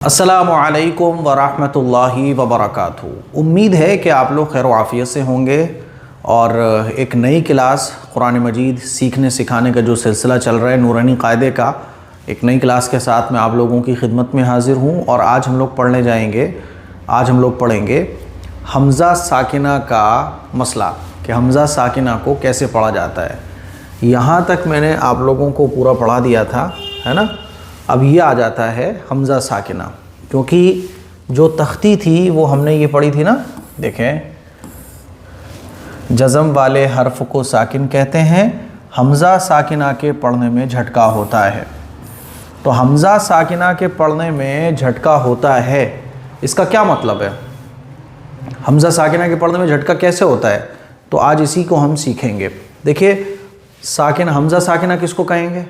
السلام علیکم ورحمۃ اللہ وبرکاتہ۔ امید ہے کہ آپ لوگ خیر و عافیت سے ہوں گے اور ایک نئی کلاس قرآن مجید سیکھنے سکھانے کا جو سلسلہ چل رہا ہے نورانی قاعدے کا، ایک نئی کلاس کے ساتھ میں آپ لوگوں کی خدمت میں حاضر ہوں۔ اور آج ہم لوگ پڑھیں گے حمزہ ساکنہ کا مسئلہ کہ حمزہ ساکنہ کو کیسے پڑھا جاتا ہے۔ یہاں تک میں نے آپ لوگوں کو پورا پڑھا دیا تھا، ہے نا۔ اب یہ آ جاتا ہے حمزہ ساکنہ، کیونکہ جو تختی تھی وہ ہم نے یہ پڑھی تھی نا، دیکھیں جزم والے حرف کو ساکن کہتے ہیں، حمزہ ساکنہ کے پڑھنے میں جھٹکا ہوتا ہے۔ تو حمزہ ساکنہ کے پڑھنے میں جھٹکا ہوتا ہے، اس کا کیا مطلب ہے؟ حمزہ ساکنہ کے پڑھنے میں جھٹکا کیسے ہوتا ہے؟ تو آج اسی کو ہم سیکھیں گے۔ دیکھیے ساکن، حمزہ ساکنہ کس کو کہیں گے؟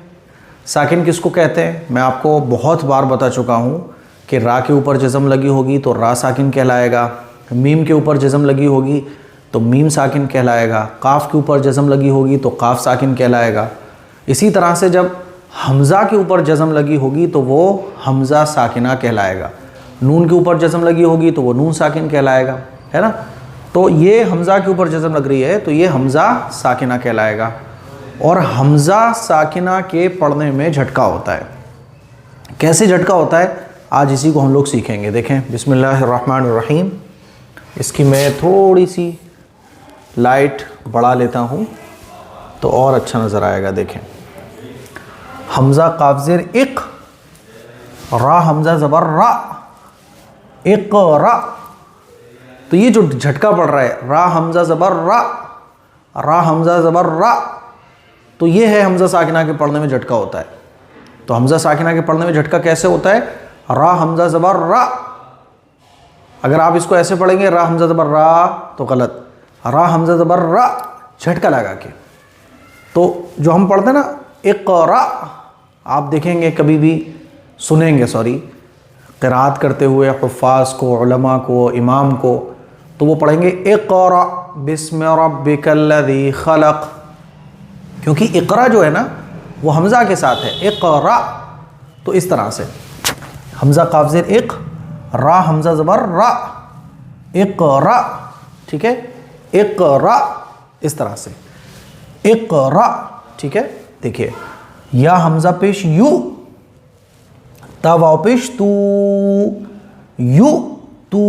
ساکن کس کو کہتے ہیں؟ میں آپ کو بہت بار بتا چکا ہوں کہ را کے اوپر جزم لگی ہوگی تو را ساکن کہلائے گا، میم کے اوپر جزم لگی ہوگی تو میم ساکن کہلائے گا، قاف کے اوپر جزم لگی ہوگی تو قاف ساکن کہلائے گا۔ اسی طرح سے جب حمزہ کے اوپر جزم لگی ہوگی تو وہ حمزہ ساکنہ کہلائے گا، نون کے اوپر جزم لگی ہوگی تو وہ نون ساکن کہلائے گا، ہے نا۔ تو یہ حمزہ کے اوپر جزم لگ رہی ہے تو یہ حمزہ ساکنہ کہلائے گا، اور حمزہ ساکنہ کے پڑھنے میں جھٹکا ہوتا ہے۔ کیسے جھٹکا ہوتا ہے آج اسی کو ہم لوگ سیکھیں گے۔ دیکھیں بسم اللہ الرحمن الرحیم، اس کی میں تھوڑی سی لائٹ بڑھا لیتا ہوں تو اور اچھا نظر آئے گا۔ دیکھیں حمزہ قاف زیر اق، را حمزہ زبر را، اقرا، تو یہ جو جھٹکا پڑ رہا ہے را حمزہ زبر را، را حمزہ زبر را، تو یہ ہے حمزہ ساکنہ کے پڑھنے میں جھٹکا ہوتا ہے۔ تو حمزہ ساکنہ کے پڑھنے میں جھٹکا کیسے ہوتا ہے؟ را حمزہ زبر را، اگر آپ اس کو ایسے پڑھیں گے را حمزہ زبر را تو غلط، را حمزہ زبر را جھٹکا لگا کے۔ تو جو ہم پڑھتے ہیں نا اقرا، آپ دیکھیں گے کبھی بھی سنیں گے قرات کرتے ہوئے حفاظ کو، علماء کو، امام کو، تو وہ پڑھیں گے اقرا بسم ربک الذی خلق، کیونکہ اقرا جو ہے نا وہ حمزہ کے ساتھ ہے، اقرا۔ تو اس طرح سے حمزہ قاف زیر اق، را حمزہ زبر را، اقرا، ٹھیک ہے، اقرا، اس طرح سے اقرا، ٹھیک ہے۔ دیکھیے یا حمزہ پیش یو، تا واو پیش تو، یو تو،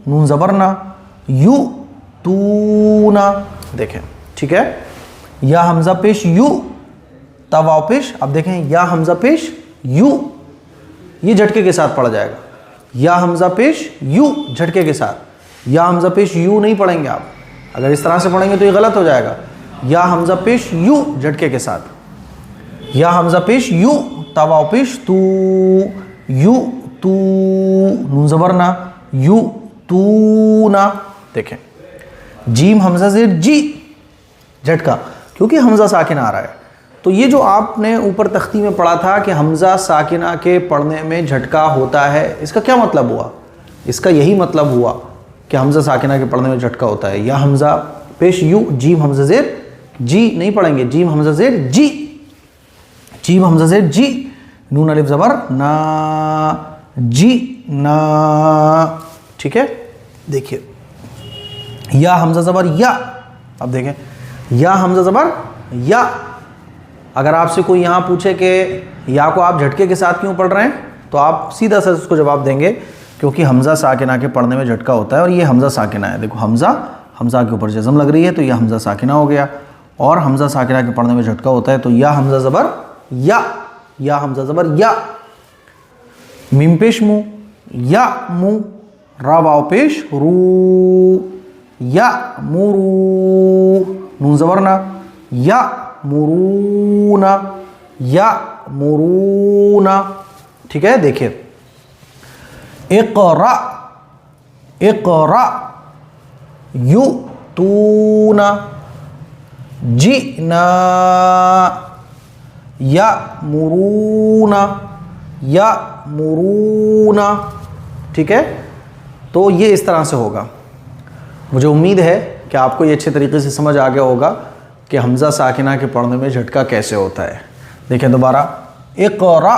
نون زبر نا، یو تو نا، دیکھیں ٹھیک ہے۔ یا حمزہ پیش یو، تا واو پیش، اب دیکھیں یا حمزہ پیش یو، یہ جھٹکے کے ساتھ پڑھا جائے گا، یا حمزہ پیش یو جھٹکے کے ساتھ، یا حمزہ پیش یو نہیں پڑھیں گے آپ، اگر اس طرح سے پڑھیں گے تو یہ غلط ہو جائے گا۔ یا حمزہ پیش یو جھٹکے کے ساتھ، یا حمزہ پیش یو، تا واو پیش تو، یو تو، نون زبر نا، یو تو نا، دیکھیں جیم حمزہ زیر جی جھٹکا، کیونکہ حمزہ ساکنہ آ رہا ہے۔ تو یہ جو آپ نے اوپر تختی میں پڑھا تھا کہ حمزہ ساکنہ کے پڑھنے میں جھٹکا ہوتا ہے، اس کا کیا مطلب ہوا؟ اس کا یہی مطلب ہوا کہ حمزہ ساکنہ کے پڑھنے میں جھٹکا ہوتا ہے۔ یا حمزہ پیش یو، جیم حمزہ زیر جی نہیں پڑھیں گے، جیم حمزہ زیر جی، جیم حمزہ زیر جی، نون الف زبر نا، جی نا، ٹھیک ہے۔ دیکھیے یا حمزہ زبر یا، اب دیکھیں یا حمزہ زبر یا، اگر آپ سے کوئی یہاں پوچھے کہ یا کو آپ جھٹکے کے ساتھ کیوں پڑھ رہے ہیں تو آپ سیدھا سا اس کو جواب دیں گے کیونکہ حمزہ ساکنہ کے پڑھنے میں جھٹکا ہوتا ہے، اور یہ حمزہ ساکنہ ہے۔ دیکھو حمزہ کے اوپر جزم لگ رہی ہے تو یہ حمزہ ساکنہ ہو گیا، اور حمزہ ساکنہ کے پڑھنے میں جھٹکا ہوتا ہے تو یا حمزہ زبر یا، یا حمزہ زبر یا، میم پیش مو، یا مو، را واو پیش رو، یا مرو، نون زبر نا، یا مرونا، یا مرونا، ٹھیک ہے۔ دیکھیں اقرا، اقرا، یؤتونا، جئنا، یأمرونا، یأمرونا، ٹھیک ہے۔ تو یہ اس طرح سے ہوگا۔ مجھے امید ہے کہ آپ کو یہ اچھے طریقے سے سمجھ آ گیا ہوگا کہ حمزہ ساکنہ کے پڑھنے میں جھٹکا کیسے ہوتا ہے۔ دیکھیں دوبارہ اقرا،